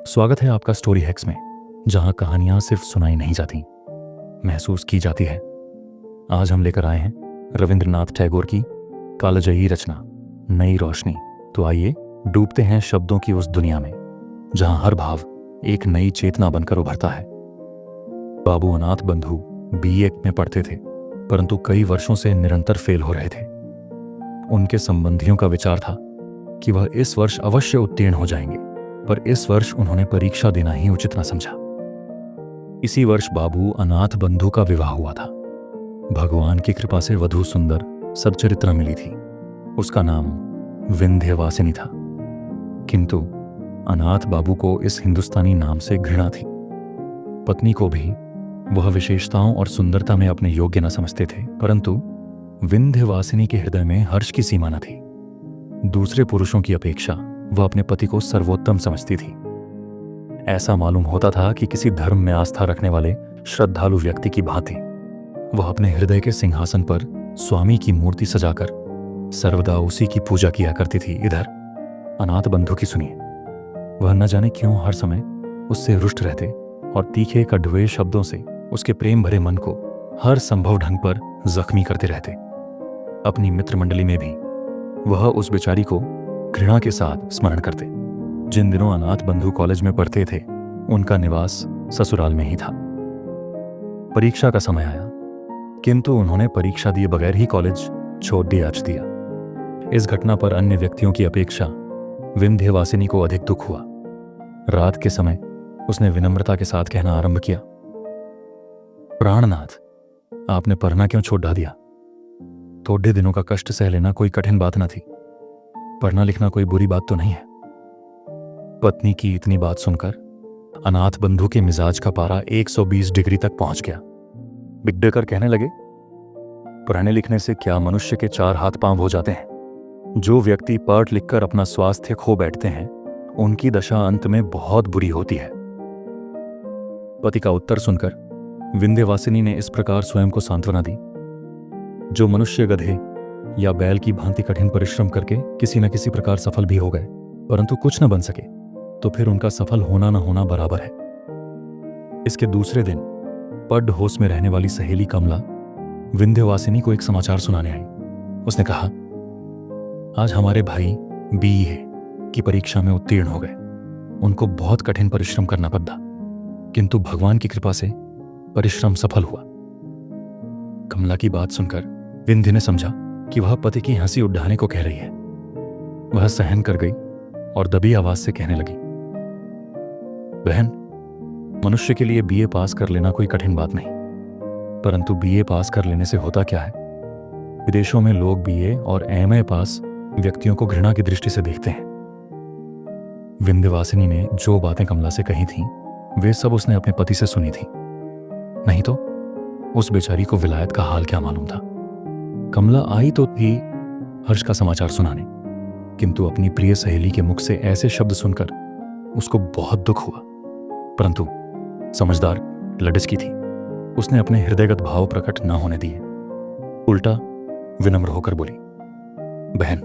स्वागत है आपका स्टोरी हैक्स में, जहां कहानियां सिर्फ सुनाई नहीं जाती, महसूस की जाती है। आज हम लेकर आए हैं रविंद्रनाथ टैगोर की कालजयी रचना नई रोशनी। तो आइए डूबते हैं शब्दों की उस दुनिया में जहां हर भाव एक नई चेतना बनकर उभरता है। बाबू अनाथ बंधु बीए में पढ़ते थे, परंतु कई वर्षों से निरंतर फेल हो रहे थे। उनके संबंधियों का विचार था कि वह इस वर्ष अवश्य उत्तीर्ण हो जाएंगे, पर इस वर्ष उन्होंने परीक्षा देना ही उचित न समझा। इसी वर्ष बाबू अनाथ बंधु का विवाह हुआ था। भगवान की कृपा से वधू सुंदर सच्चरित्रा मिली थी। उसका नाम विंध्यवासिनी था, किंतु अनाथ बाबू को इस हिंदुस्तानी नाम से घृणा थी। पत्नी को भी वह विशेषताओं और सुंदरता में अपने योग्य न समझते थे, परंतु विंध्यवासिनी के हृदय में हर्ष की सीमा न थी। दूसरे पुरुषों की अपेक्षा वह अपने पति को सर्वोत्तम समझती थी। ऐसा मालूम होता था कि किसी धर्म में आस्था रखने वाले श्रद्धालु व्यक्ति की भांति वह अपने हृदय के सिंहासन पर स्वामी की मूर्ति सजाकर सर्वदा उसी की पूजा किया करती थी। इधर अनाथ बंधु की सुनिए, वह न जाने क्यों हर समय उससे रुष्ट रहते और तीखे कड़वे शब्दों से उसके प्रेम भरे मन को हर संभव ढंग पर जख्मी करते रहते। अपनी मित्र मंडली में भी वह उस बेचारी को घृणा के साथ स्मरण करते। जिन दिनों अनाथ बंधु कॉलेज में पढ़ते थे, उनका निवास ससुराल में ही था। परीक्षा का समय आया, किंतु उन्होंने परीक्षा दिए बगैर ही कॉलेज छोड़ दिया। इस घटना पर अन्य व्यक्तियों की अपेक्षा विंध्यवासिनी को अधिक दुख हुआ। रात के समय उसने विनम्रता के साथ कहना आरंभ किया, प्राणनाथ, आपने पढ़ना क्यों छोड़ दिया? थोड़े दिनों का कष्ट सह लेना कोई कठिन बात न थी। पढ़ना लिखना कोई बुरी बात तो नहीं है। पत्नी की इतनी बात सुनकर अनाथ बंधु के मिजाज का पारा 120 डिग्री तक पहुंच गया। बिगड़कर कहने लगे, पढ़ने लिखने से क्या मनुष्य के 4 हाथ पांव हो जाते हैं? जो व्यक्ति पढ़ लिखकर अपना स्वास्थ्य खो बैठते हैं, उनकी दशा अंत में बहुत बुरी होती है। पति का उत्तर सुनकर विंध्यवासिनी ने इस प्रकार स्वयं को सांत्वना दी, जो मनुष्य गधे या बैल की भांति कठिन परिश्रम करके किसी न किसी प्रकार सफल भी हो गए, परंतु कुछ न बन सके, तो फिर उनका सफल होना न होना बराबर है। इसके दूसरे दिन पड होश में रहने वाली सहेली कमला विंध्यवासिनी को एक समाचार सुनाने आई। उसने कहा, आज हमारे भाई बीए की परीक्षा में उत्तीर्ण हो गए। उनको बहुत कठिन परिश्रम करना पड़ा, किंतु भगवान की कृपा से परिश्रम सफल हुआ। कमला की बात सुनकर विंध्य ने समझा कि वह पति की हंसी उड़ाने को कह रही है। वह सहन कर गई और दबी आवाज से कहने लगी, बहन, मनुष्य के लिए बीए पास कर लेना कोई कठिन बात नहीं, परंतु बीए पास कर लेने से होता क्या है? विदेशों में लोग बीए और एमए पास व्यक्तियों को घृणा की दृष्टि से देखते हैं। विंध्यवासिनी ने जो बातें कमला से कही थीं, वे सब उसने अपने पति से सुनी थी। नहीं तो उस बेचारी को विलायत का हाल क्या मालूम था। कमला आई तो थी हर्ष का समाचार सुनाने, किंतु अपनी प्रिय सहेली के मुख से ऐसे शब्द सुनकर उसको बहुत दुख हुआ, परंतु समझदार लड़की थी। उसने अपने हृदयगत भाव प्रकट न होने दिए। उल्टा विनम्र होकर बोली, बहन,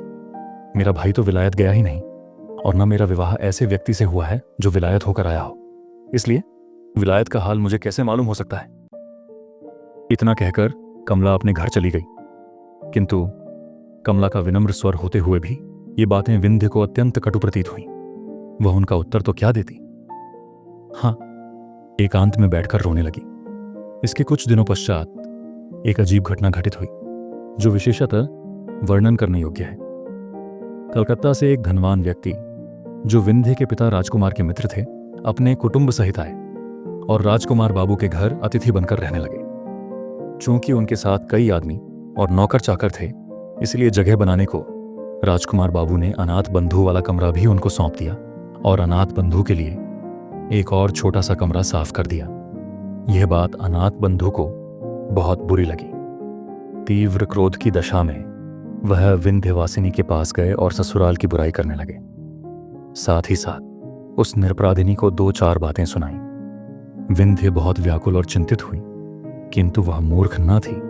मेरा भाई तो विलायत गया ही नहीं, और न मेरा विवाह ऐसे व्यक्ति से हुआ है जो विलायत होकर आया हो, इसलिए विलायत का हाल मुझे कैसे मालूम हो सकता है? इतना कहकर कमला अपने घर चली गई, किंतु कमला का विनम्र स्वर होते हुए भी ये बातें विंध्य को अत्यंत कटु प्रतीत हुई। वह उनका उत्तर तो क्या देती? हाँ, एकांत में बैठकर रोने लगी। इसके कुछ दिनों पश्चात एक अजीब घटना घटित हुई, जो विशेषतः वर्णन करने योग्य है। कलकत्ता से एक धनवान व्यक्ति, जो विंध्य के पिता राजकुमार के मित्र थे, अपने कुटुंब सहित आए और राजकुमार बाबू के घर अतिथि बनकर रहने लगे। चूंकि उनके साथ कई आदमी और नौकर चाकर थे, इसलिए जगह बनाने को राजकुमार बाबू ने अनाथ बंधु वाला कमरा भी उनको सौंप दिया और अनाथ बंधु के लिए एक और छोटा सा कमरा साफ कर दिया। यह बात अनाथ बंधु को बहुत बुरी लगी। तीव्र क्रोध की दशा में वह विंध्यवासिनी के पास गए और ससुराल की बुराई करने लगे। साथ ही साथ उस निरपराधिनी को 2-4 बातें सुनाई। विंध्य बहुत व्याकुल और चिंतित हुई, किंतु वह मूर्ख न थी।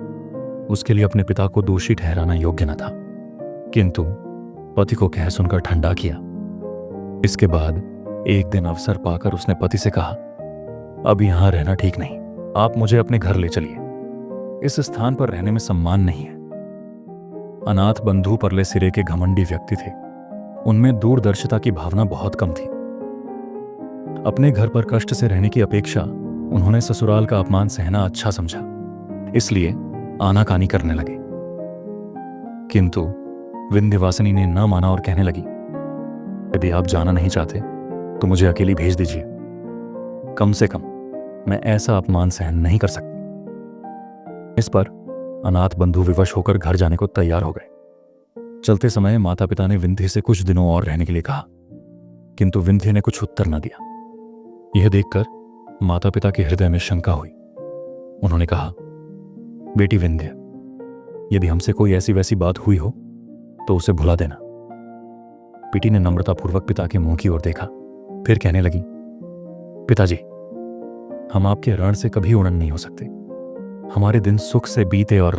उसके लिए अपने पिता को दोषी ठहराना योग्य न था, किंतु पति को कह सुनकर ठंडा किया। इसके बाद एक दिन अवसर पाकर उसने पति से कहा, अब यहां रहना ठीक नहीं, आप मुझे अपने घर ले चलिए, इस स्थान पर रहने में सम्मान नहीं है। अनाथ बंधु परले सिरे के घमंडी व्यक्ति थे, उनमें दूरदर्शिता की भावना बहुत कम थी। अपने घर पर कष्ट से रहने की अपेक्षा उन्होंने ससुराल का अपमान सहना अच्छा समझा, इसलिए आनाकानी करने लगे। किंतु विंध्यवासिनी ने न माना और कहने लगी, यदि आप जाना नहीं चाहते तो मुझे अकेली भेज दीजिए, कम से कम मैं ऐसा अपमान सहन नहीं कर सकती। इस पर अनाथ बंधु विवश होकर घर जाने को तैयार हो गए। चलते समय माता पिता ने विंध्य से कुछ दिनों और रहने के लिए कहा, किंतु विंध्य ने कुछ उत्तर न दिया। यह देखकर माता पिता के हृदय में शंका हुई। उन्होंने कहा, बेटी विंध्य, यदि हमसे कोई ऐसी वैसी बात हुई हो तो उसे भुला देना। बेटी ने नम्रतापूर्वक पिता के मुंह की ओर देखा, फिर कहने लगी, पिताजी, हम आपके ऋण से कभी उड़न नहीं हो सकते। हमारे दिन सुख से बीते। और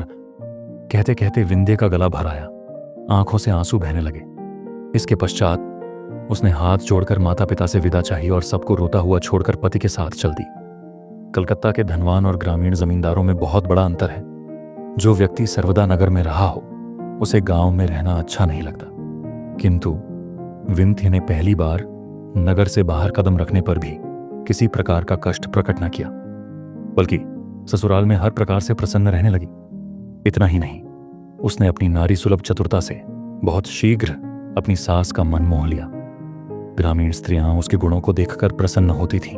कहते कहते विंध्य का गला भर आया, आंखों से आंसू बहने लगे। इसके पश्चात उसने हाथ जोड़कर माता पिता से विदा चाही और सबको रोता हुआ छोड़कर पति के साथ चल दी। कलकत्ता के धनवान और ग्रामीण जमींदारों में बहुत बड़ा अंतर है। जो व्यक्ति सर्वदा नगर में रहा हो उसे गांव में रहना अच्छा नहीं लगता, किंतु विंध्य ने पहली बार नगर से बाहर कदम रखने पर भी किसी प्रकार का कष्ट प्रकट न किया, बल्कि ससुराल में हर प्रकार से प्रसन्न रहने लगी। इतना ही नहीं, उसने अपनी नारी सुलभ चतुरता से बहुत शीघ्र अपनी सास का मन मोह लिया। ग्रामीण स्त्रियां उसके गुणों को देखकर प्रसन्न होती थीं,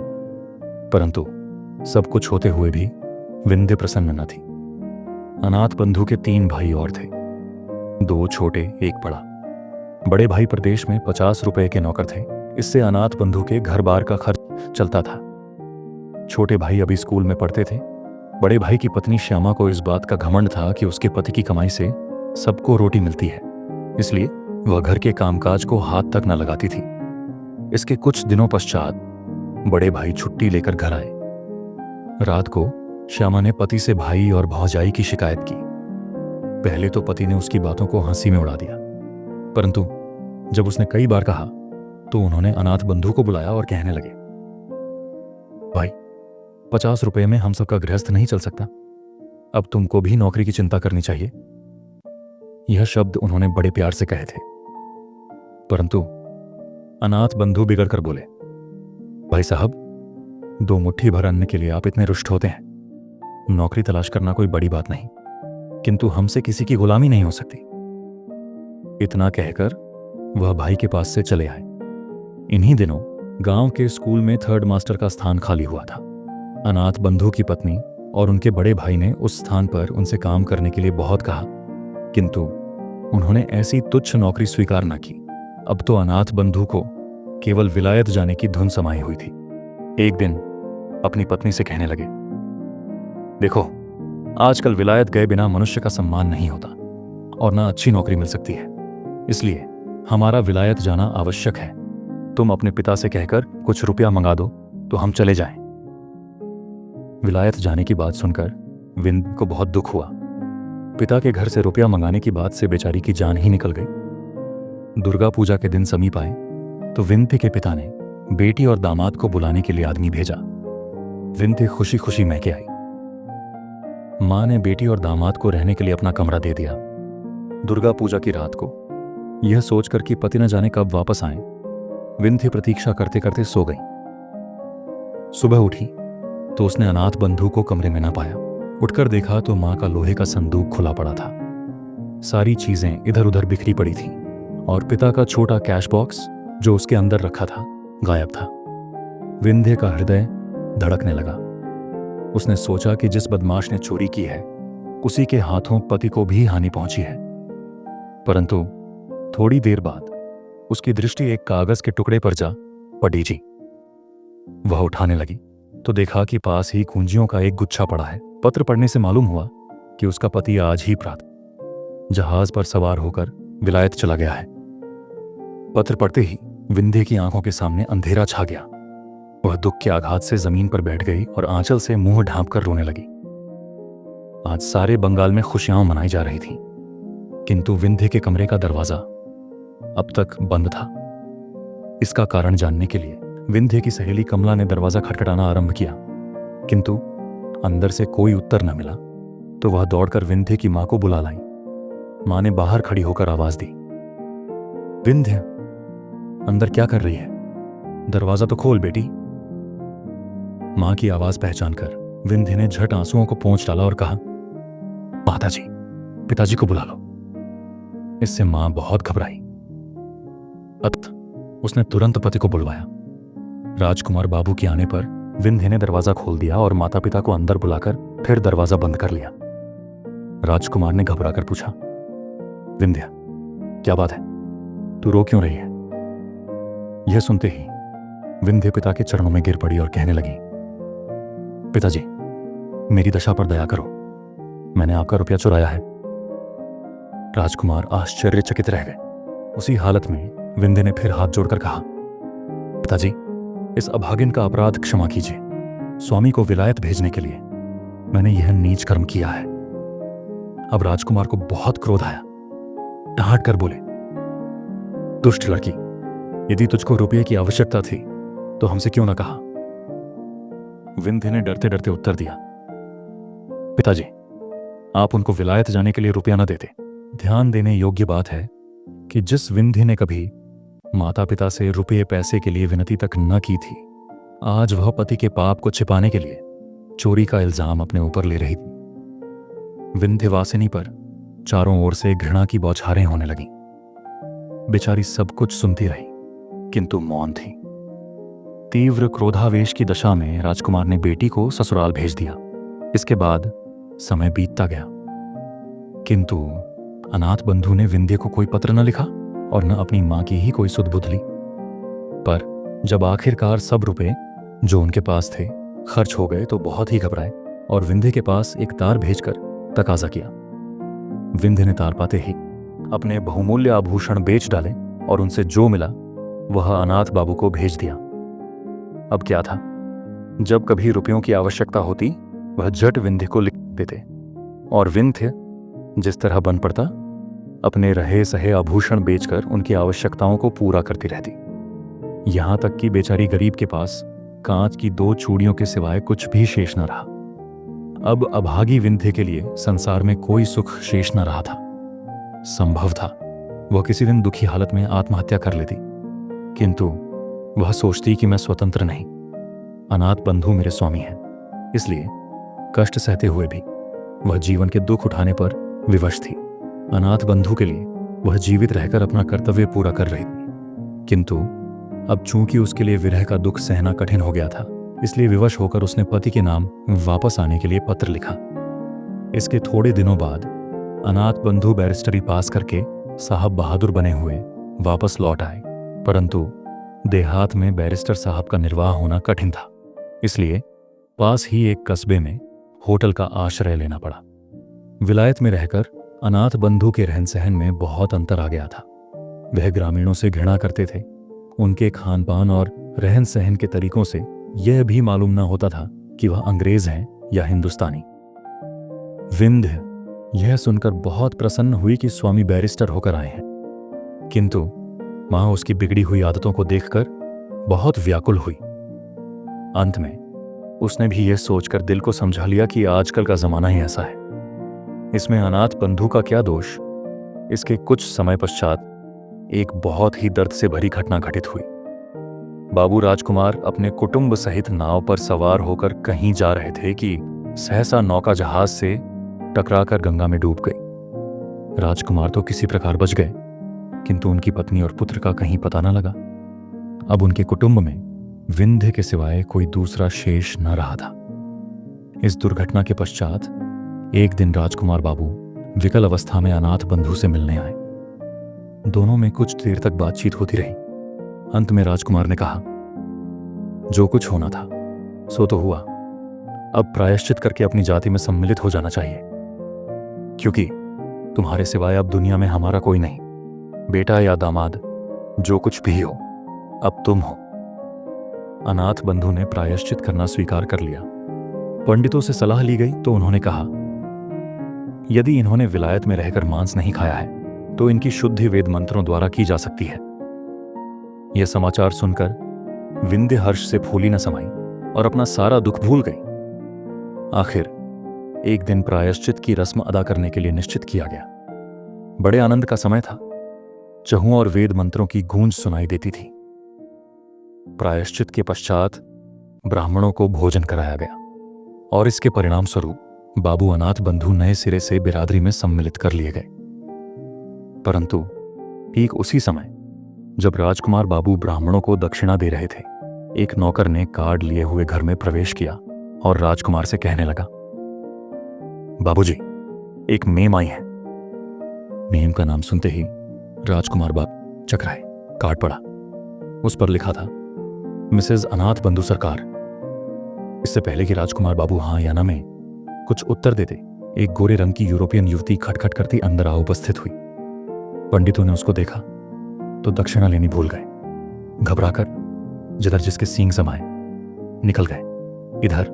परंतु सब कुछ होते हुए भी विंध्य प्रसन्न न थी। अनाथ बंधु के 3 भाई और थे, 2 छोटे, 1 बड़ा। बड़े भाई प्रदेश में 50 रुपए के नौकर थे, इससे अनाथ बंधु के घर बार का खर्च चलता था। छोटे भाई अभी स्कूल में पढ़ते थे। बड़े भाई की पत्नी श्यामा को इस बात का घमंड था कि उसके पति की कमाई से सबको रोटी मिलती है, इसलिए वह घर के कामकाज को हाथ तक न लगाती थी। इसके कुछ दिनों पश्चात बड़े भाई छुट्टी लेकर घर आए। रात को श्यामा ने पति से भाई और भौजाई की शिकायत की। पहले तो पति ने उसकी बातों को हंसी में उड़ा दिया, परंतु जब उसने कई बार कहा तो उन्होंने अनाथ बंधु को बुलाया और कहने लगे, भाई, 50 रुपए में हम सबका गृहस्थ नहीं चल सकता, अब तुमको भी नौकरी की चिंता करनी चाहिए। यह शब्द उन्होंने बड़े प्यार से कहे थे, परंतु अनाथ बंधु बिगड़ कर बोले, भाई साहब, 2 मुट्ठी भर अन्न के लिए आप इतने रुष्ट होते हैं। नौकरी तलाश करना कोई बड़ी बात नहीं, किंतु हमसे किसी की गुलामी नहीं हो सकती। इतना कहकर वह भाई के पास से चले आए। इन्हीं दिनों गांव के स्कूल में 3rd मास्टर का स्थान खाली हुआ था। अनाथ बंधु की पत्नी और उनके बड़े भाई ने उस स्थान पर उनसे काम करने के लिए बहुत कहा, किंतु उन्होंने ऐसी तुच्छ नौकरी स्वीकार न की। अब तो अनाथ बंधु को केवल विलायत जाने की धुन समाई हुई थी। एक दिन अपनी पत्नी से कहने लगे, देखो, आजकल विलायत गए बिना मनुष्य का सम्मान नहीं होता और ना अच्छी नौकरी मिल सकती है, इसलिए हमारा विलायत जाना आवश्यक है। तुम अपने पिता से कहकर कुछ रुपया मंगा दो तो हम चले जाएं। विलायत जाने की बात सुनकर विंध्य को बहुत दुख हुआ। पिता के घर से रुपया मंगाने की बात से बेचारी की जान ही निकल गई। दुर्गा पूजा के दिन समीप आए तो विंध्य के पिता ने बेटी और दामाद को बुलाने के लिए आदमी भेजा। विंध्य खुशी खुशी मैके आई। मां ने बेटी और दामाद को रहने के लिए अपना कमरा दे दिया। दुर्गा पूजा की रात को यह सोचकर कि पति न जाने कब वापस आए, विंध्य प्रतीक्षा करते करते सो गई। सुबह उठी तो उसने अनाथ बंधु को कमरे में न पाया। उठकर देखा तो मां का लोहे का संदूक खुला पड़ा था। सारी चीजें इधर उधर बिखरी पड़ी थीं और पिता का छोटा कैश बॉक्स जो उसके अंदर रखा था गायब था। विंध्य का हृदय धड़कने लगा। उसने सोचा कि जिस बदमाश ने चोरी की है उसी के हाथों पति को भी हानि पहुंची है। परंतु थोड़ी देर बाद उसकी दृष्टि एक कागज के टुकड़े पर जा पड़ी जी। वह उठाने लगी तो देखा कि पास ही कुंजियों का एक गुच्छा पड़ा है। पत्र पढ़ने से मालूम हुआ कि उसका पति आज ही प्रातः जहाज पर सवार होकर विलायत चला गया है। पत्र पढ़ते ही विंध्य की आंखों के सामने अंधेरा छा गया। वह दुख के आघात से जमीन पर बैठ गई और आंचल से मुंह ढांपकर रोने लगी। आज सारे बंगाल में खुशियां मनाई जा रही थीं, किंतु विंध्य के कमरे का दरवाजा अब तक बंद था। इसका कारण जानने के लिए विंध्य की सहेली कमला ने दरवाजा खटखटाना आरंभ किया, किंतु अंदर से कोई उत्तर न मिला तो वह दौड़कर विंध्य की मां को बुला लाई। मां ने बाहर खड़ी होकर आवाज दी, विंध्य, अंदर क्या कर रही है? दरवाजा तो खोल बेटी। मां की आवाज पहचानकर विंध्य ने झट आंसुओं को पोंछ डाला और कहा, माताजी, पिताजी को बुला लो। इससे मां बहुत घबराई। उसने तुरंत पति को बुलवाया। राजकुमार बाबू के आने पर विंध्य ने दरवाजा खोल दिया और माता पिता को अंदर बुलाकर फिर दरवाजा बंद कर लिया। राजकुमार ने घबराकर पूछा, विंध्य, क्या बात है? तू रो क्यों रही है? यह सुनते ही विंध्य पिता के चरणों में गिर पड़ी और कहने लगी, पिताजी, मेरी दशा पर दया करो, मैंने आपका रुपया चुराया है। राजकुमार आश्चर्यचकित रह गए। उसी हालत में विंध्य ने फिर हाथ जोड़कर कहा, पिताजी, इस अभागिन का अपराध क्षमा कीजिए। स्वामी को विलायत भेजने के लिए मैंने यह नीच कर्म किया है। अब राजकुमार को बहुत क्रोध आया। डांट कर बोले, दुष्ट लड़की, यदि तुझको रुपये की आवश्यकता थी तो हमसे क्यों न कहा? विंध्य ने डरते डरते उत्तर दिया, पिताजी, आप उनको विलायत जाने के लिए रुपया न देते। ध्यान देने योग्य बात है कि जिस विंध्य ने कभी माता पिता से रुपये पैसे के लिए विनती तक न की थी, आज वह पति के पाप को छिपाने के लिए चोरी का इल्जाम अपने ऊपर ले रही थी। विंध्यवासिनी पर चारों ओर से घृणा की बौछारें होने लगीं। बेचारी सब कुछ सुनती रही किंतु मौन थी। तीव्र क्रोधावेश की दशा में राजकुमार ने बेटी को ससुराल भेज दिया। इसके बाद समय बीतता गया, किंतु अनाथ बंधु ने विंध्य को कोई पत्र न लिखा और न अपनी मां की ही कोई सुध-बुध ली। पर जब आखिरकार सब रुपए जो उनके पास थे खर्च हो गए तो बहुत ही घबराए और विंध्य के पास एक तार भेजकर तकाजा किया। विंध्य ने तार पाते ही अपने बहुमूल्य आभूषण बेच डाले और उनसे जो मिला वह अनाथ बाबू को भेज दिया। अब क्या था, जब कभी रुपयों की आवश्यकता होती वह झट विंध्य को लिख देते और विंध्य जिस तरह बन पड़ता अपने रहे सहे आभूषण बेचकर उनकी आवश्यकताओं को पूरा करती रहती। यहां तक कि बेचारी गरीब के पास कांच की 2 चूड़ियों के सिवाय कुछ भी शेष न रहा। अब अभागी विंध्य के लिए संसार में कोई सुख शेष न रहा था। संभव था वह किसी दिन दुखी हालत में आत्महत्या कर लेती, किंतु वह सोचती कि मैं स्वतंत्र नहीं, अनाथ बंधु मेरे स्वामी हैं, इसलिए कष्ट सहते हुए भी वह जीवन के दुख उठाने पर विवश थी। अनाथ बंधु के लिए वह जीवित रहकर अपना कर्तव्य पूरा कर रही थी, किंतु अब चूंकि उसके लिए विरह का दुख सहना कठिन हो गया था, इसलिए विवश होकर उसने पति के नाम वापस आने के लिए पत्र लिखा। इसके थोड़े दिनों बाद अनाथ बंधु बैरिस्टरी पास करके साहब बहादुर बने हुए वापस लौट आए, परंतु देहात में बैरिस्टर साहब का निर्वाह होना कठिन था, इसलिए पास ही एक कस्बे में होटल का आश्रय लेना पड़ा। विलायत में रहकर अनाथ बंधु के रहन सहन में बहुत अंतर आ गया था। वह ग्रामीणों से घृणा करते थे। उनके खान पान और रहन सहन के तरीकों से यह भी मालूम न होता था कि वह अंग्रेज हैं या हिंदुस्तानी। विंध्य यह सुनकर बहुत प्रसन्न हुई कि स्वामी बैरिस्टर होकर आए हैं, किंतु मां उसकी बिगड़ी हुई आदतों को देखकर बहुत व्याकुल हुई। अंत में उसने भी यह सोचकर दिल को समझा लिया कि आजकल का जमाना ही ऐसा है, इसमें अनाथ बंधु का क्या दोष। इसके कुछ समय पश्चात एक बहुत ही दर्द से भरी घटना घटित हुई। बाबू राजकुमार अपने कुटुंब सहित नाव पर सवार होकर कहीं जा रहे थे कि सहसा नौका जहाज से टकराकर गंगा में डूब गई। राजकुमार तो किसी प्रकार बच गए, किंतु उनकी पत्नी और पुत्र का कहीं पता न लगा। अब उनके कुटुंब में विंध्य के सिवाय कोई दूसरा शेष न रहा था। इस दुर्घटना के पश्चात एक दिन राजकुमार बाबू विकल अवस्था में अनाथ बंधु से मिलने आए। दोनों में कुछ देर तक बातचीत होती रही। अंत में राजकुमार ने कहा, जो कुछ होना था सो तो हुआ, अब प्रायश्चित करके अपनी जाति में सम्मिलित हो जाना चाहिए, क्योंकि तुम्हारे सिवाय अब दुनिया में हमारा कोई नहीं। बेटा या दामाद जो कुछ भी हो, अब तुम हो। अनाथ बंधु ने प्रायश्चित करना स्वीकार कर लिया। पंडितों से सलाह ली गई तो उन्होंने कहा, यदि इन्होंने विलायत में रहकर मांस नहीं खाया है तो इनकी शुद्धि वेद मंत्रों द्वारा की जा सकती है। यह समाचार सुनकर विंध्य हर्ष से फूली न समाई और अपना सारा दुख भूल गई। आखिर एक दिन प्रायश्चित की रस्म अदा करने के लिए निश्चित किया गया। बड़े आनंद का समय था। चहुओं और वेद मंत्रों की गूंज सुनाई देती थी। प्रायश्चित के पश्चात ब्राह्मणों को भोजन कराया गया और इसके परिणाम स्वरूप बाबू अनाथ बंधु नए सिरे से बिरादरी में सम्मिलित कर लिए गए। परंतु ठीक उसी समय जब राजकुमार बाबू ब्राह्मणों को दक्षिणा दे रहे थे, एक नौकर ने कार्ड लिए हुए घर में प्रवेश किया और राजकुमार से कहने लगा, बाबूजी, एक मेम आई है। मेम का नाम सुनते ही राजकुमार बाप चकराए। कार्ड पढ़ा। उस पर लिखा था, मिसेज अनाथ बंधु सरकार। इससे पहले कि राजकुमार बाबू हाँ या ना में कुछ उत्तर देते, एक गोरे रंग की यूरोपियन युवती खटखट करती अंदर आ उपस्थित हुई। पंडितों ने उसको देखा तो दक्षिणा लेनी भूल गए। घबराकर जिधर जिसके सींग समाए निकल गए। इधर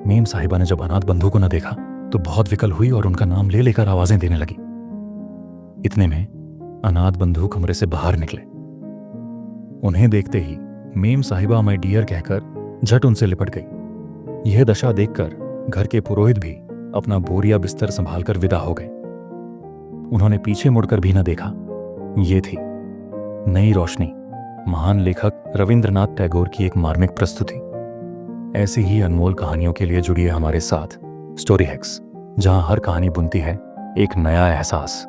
मेम साहिबा ने जब अनाथ बंधु को न देखा तो बहुत विकल हुई और उनका नाम ले लेकर आवाजें देने लगी। इतने में अनाथ बंधु कमरे से बाहर निकले। उन्हें देखते ही मेम साहिबा माय डियर कहकर झट उनसे लिपट गई। यह दशा देखकर घर के पुरोहित भी अपना बोरिया बिस्तर संभालकर विदा हो गए। उन्होंने पीछे मुड़कर भी न देखा। ये थी नई रोशनी, महान लेखक रविंद्रनाथ टैगोर की एक मार्मिक प्रस्तुति। ऐसी ही अनमोल कहानियों के लिए जुड़िए हमारे साथ स्टोरी हैक्स, जहां हर कहानी बुनती है एक नया एहसास।